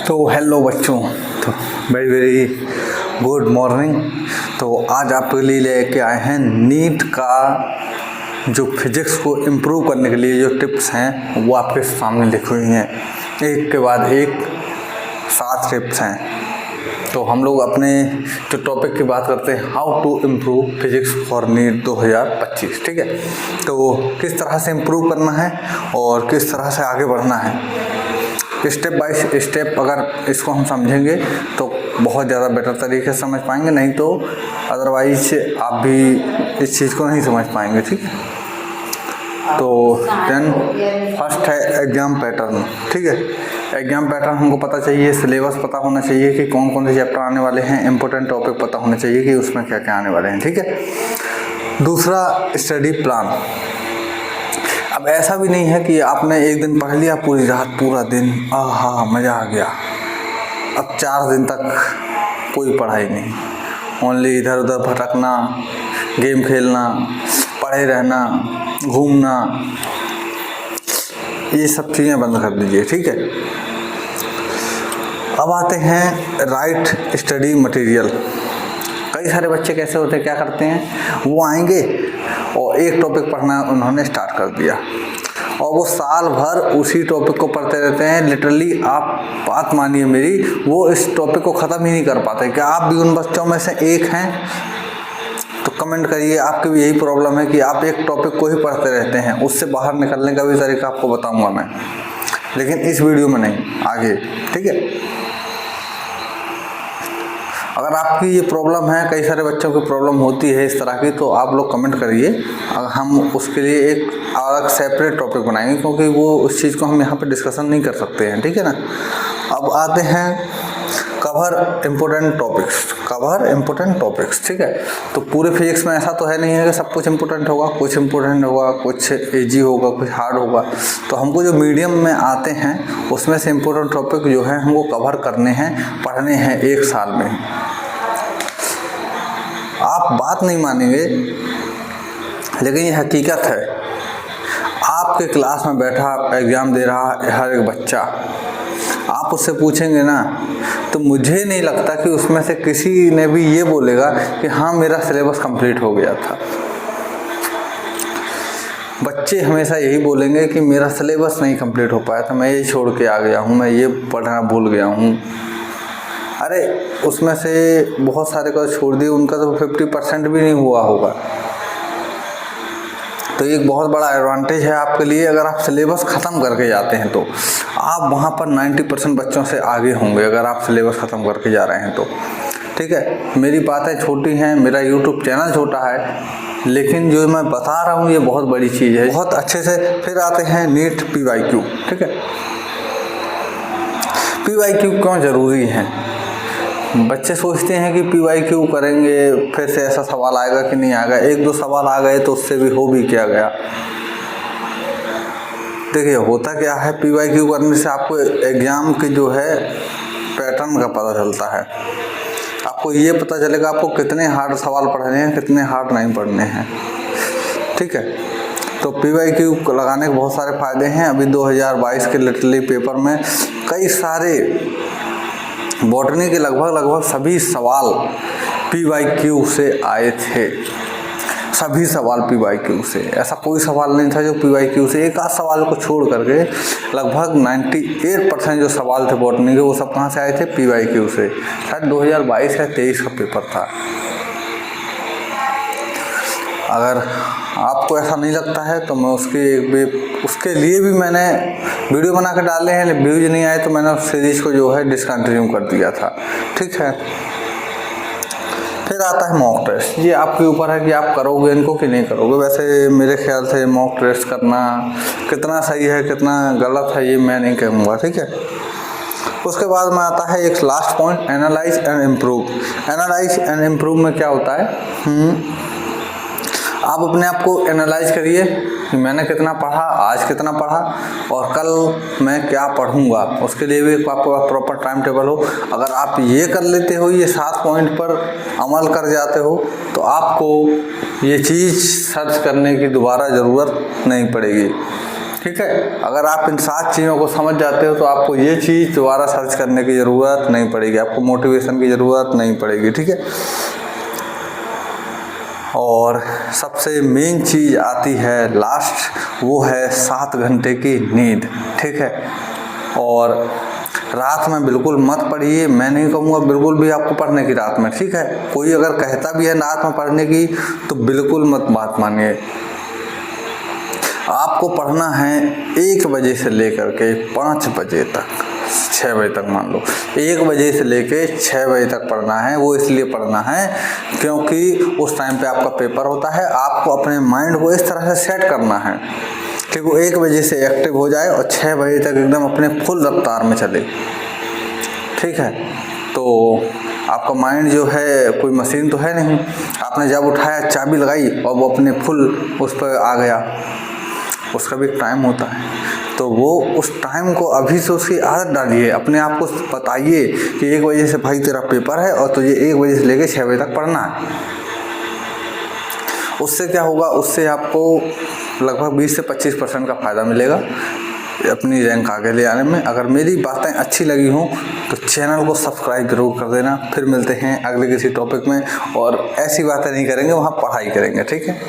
तो हेलो बच्चों, तो वेरी वेरी गुड मॉर्निंग। तो आज आपके लिए लेके आए हैं नीट का जो फिजिक्स को इम्प्रूव करने के लिए जो टिप्स हैं वो आपके सामने लिखी हुई हैं, एक के बाद एक 7 टिप्स हैं। तो हम लोग अपने जो टॉपिक की बात करते हैं, how to improve physics for NEET 2025। ठीक है, तो किस तरह से इम्प्रूव करना है और किस तरह से आगे बढ़ना है, स्टेप बाय स्टेप अगर इसको हम समझेंगे तो बहुत ज़्यादा बेटर तरीके से समझ पाएंगे, नहीं तो अदरवाइज आप भी इस चीज़ को नहीं समझ पाएंगे। ठीक है, तो देन फर्स्ट है एग्ज़ाम पैटर्न। ठीक है, एग्ज़ाम पैटर्न हमको पता चाहिए, सिलेबस पता होना चाहिए कि कौन कौन से चैप्टर आने वाले हैं, इंपॉर्टेंट टॉपिक पता होना चाहिए कि उसमें क्या क्या आने वाले हैं। ठीक है, दूसरा स्टडी प्लान। अब ऐसा भी नहीं है कि आपने एक दिन पढ़ लिया पूरी रात पूरा दिन, आहा मज़ा आ गया, अब 4 दिन तक कोई पढ़ाई नहीं, ओनली इधर उधर भटकना, गेम खेलना, पढ़े रहना, घूमना, ये सब चीज़ें बंद कर दीजिए। ठीक है, अब आते हैं राइट स्टडी मटेरियल। कई सारे बच्चे कैसे होते हैं, क्या करते हैं, वो आएंगे और एक टॉपिक पढ़ना उन्होंने स्टार्ट कर दिया और वो साल भर उसी टॉपिक को पढ़ते रहते हैं। लिटरली आप बात मानिए मेरी, वो इस टॉपिक को ख़त्म ही नहीं कर पाते। क्या आप भी उन बच्चों में से एक हैं? तो कमेंट करिए, आपकी भी यही प्रॉब्लम है कि आप एक टॉपिक को ही पढ़ते रहते हैं। उससे बाहर निकलने का भी तरीका आपको बताऊंगा मैं, लेकिन इस वीडियो में नहीं, आगे। ठीक है, अगर आपकी ये प्रॉब्लम है, कई सारे बच्चों की प्रॉब्लम होती है इस तरह की, तो आप लोग कमेंट करिए, हम उसके लिए एक अलग सेपरेट टॉपिक बनाएंगे, क्योंकि वो उस चीज़ को हम यहाँ पे डिस्कशन नहीं कर सकते हैं। ठीक है ना। अब आते हैं cover important topics. Cover important topics, ठीक है। तो पूरे फिजिक्स में ऐसा तो है नहीं है कि सब कुछ इम्पोर्टेंट होगा, कुछ इम्पोर्टेंट होगा, कुछ इजी होगा, कुछ हार्ड होगा। तो हमको जो मीडियम में आते हैं उसमें से इम्पोर्टेंट टॉपिक जो है हमको कवर करने हैं, पढ़ने हैं 1 साल में। आप बात नहीं मानेंगे, लेकिन ये हकीकत है। आपके क्लास में बैठा एग्ज़ाम दे रहा है हर एक बच्चा, आप उससे पूछेंगे ना, तो मुझे नहीं लगता कि उसमें से किसी ने भी ये बोलेगा कि हाँ मेरा सिलेबस कंप्लीट हो गया था। बच्चे हमेशा यही बोलेंगे कि मेरा सिलेबस नहीं कंप्लीट हो पाया था, मैं ये छोड़ के आ गया हूँ, मैं ये पढ़ना भूल गया हूँ। अरे उसमें से बहुत सारे को छोड़ दिए, उनका तो 50% भी नहीं हुआ होगा। तो एक बहुत बड़ा एडवांटेज है आपके लिए, अगर आप सिलेबस ख़त्म करके जाते हैं तो आप वहाँ पर 90% बच्चों से आगे होंगे, अगर आप सिलेबस ख़त्म करके जा रहे हैं तो। ठीक है, मेरी बातें छोटी हैं, मेरा यूट्यूब चैनल छोटा है, लेकिन जो मैं बता रहा हूँ ये बहुत बड़ी चीज़ है, बहुत अच्छे से। फिर आते हैं नीट PYQ। ठीक है, PYQ क्यों ज़रूरी है? बच्चे सोचते हैं कि PYQ करेंगे फिर से ऐसा सवाल आएगा कि नहीं आएगा। 1-2 सवाल आ गए तो उससे भी हो भी क्या गया। देखिए होता क्या है, PYQ करने से आपको एग्ज़ाम की जो है पैटर्न का पता चलता है। आपको ये पता चलेगा आपको कितने हार्ड सवाल पढ़ने हैं, कितने हार्ड नहीं पढ़ने हैं। ठीक है, तो PYQ लगाने के बहुत सारे फ़ायदे हैं। अभी 2022 के लिटरली पेपर में कई सारे बॉटनी के लगभग सभी सवाल PYQ से आए थे। सभी सवाल PYQ से, ऐसा कोई सवाल नहीं था जो PYQ से, एक आध सवाल को छोड़ करके लगभग 98% जो सवाल थे बॉटनी के वो सब कहाँ से आए थे? PYQ से। शायद 2022 या 23 का पेपर था। अगर आपको ऐसा नहीं लगता है तो मैं उसके लिए भी मैंने वीडियो बना के डाले हैं, व्यूज नहीं आए तो मैंने उस सीरीज़ को जो है डिसकंटिन्यू कर दिया था। ठीक है, फिर आता है मॉक टेस्ट। ये आपके ऊपर है कि आप करोगे इनको कि नहीं करोगे। वैसे मेरे ख्याल से मॉक टेस्ट करना कितना सही है कितना गलत है ये मैं नहीं कहूँगा। ठीक है, उसके बाद में आता है एक last point, analyse and improve. Analyse and improve में क्या होता है, आप अपने आप को एनालाइज करिए कि मैंने कितना पढ़ा, आज कितना पढ़ा और कल मैं क्या पढ़ूंगा। उसके लिए भी आपको प्रॉपर टाइम टेबल हो। अगर आप ये कर लेते हो, ये 7 पॉइंट पर अमल कर जाते हो, तो आपको ये चीज़ सर्च करने की दोबारा ज़रूरत नहीं पड़ेगी। ठीक है। अगर आप इन 7 चीज़ों को समझ जाते हो तो आपको ये चीज़ दोबारा सर्च करने की ज़रूरत नहीं पड़ेगी, आपको मोटिवेशन की ज़रूरत नहीं पड़ेगी, ठीक है। और सबसे मेन चीज़ आती है लास्ट, वो है 7 घंटे की नींद, ठीक है। और रात में बिल्कुल मत पढ़िए, मैं नहीं कहूँगा बिल्कुल भी आपको पढ़ने की रात में, ठीक है। कोई अगर कहता भी है रात में पढ़ने की तो बिल्कुल मत बात मानिए। आपको पढ़ना है 1 बजे से लेकर के 5 बजे तक, 6 बजे तक मान लो, 1 बजे से लेके 6 बजे तक पढ़ना है। वो इसलिए पढ़ना है क्योंकि उस टाइम पे आपका पेपर होता है, आपको अपने माइंड को इस तरह से सेट करना है कि वो 1 बजे से एक्टिव हो जाए और 6 बजे तक एकदम अपने फुल रफ्तार में चले, ठीक है। तो आपका माइंड जो है कोई मशीन तो है नहीं, आपने जब उठाया चाबी लगाई और वो अपने फुल उस पर आ गया, उसका भी टाइम होता है। तो वो उस टाइम को अभी से उसकी आदत डालिए, अपने आप को बताइए कि 1 बजे से भाई तेरा पेपर है और तुझे 1 बजे से लेकर 6 बजे तक पढ़ना है। उससे क्या होगा, उससे आपको लगभग 20 से 25% का फ़ायदा मिलेगा अपनी रैंक आगे ले आने में। अगर मेरी बातें अच्छी लगी हों तो चैनल को सब्सक्राइब जरूर कर देना। फिर मिलते हैं अगले किसी टॉपिक में, और ऐसी बातें नहीं करेंगे, वहाँ पढ़ाई करेंगे, ठीक है।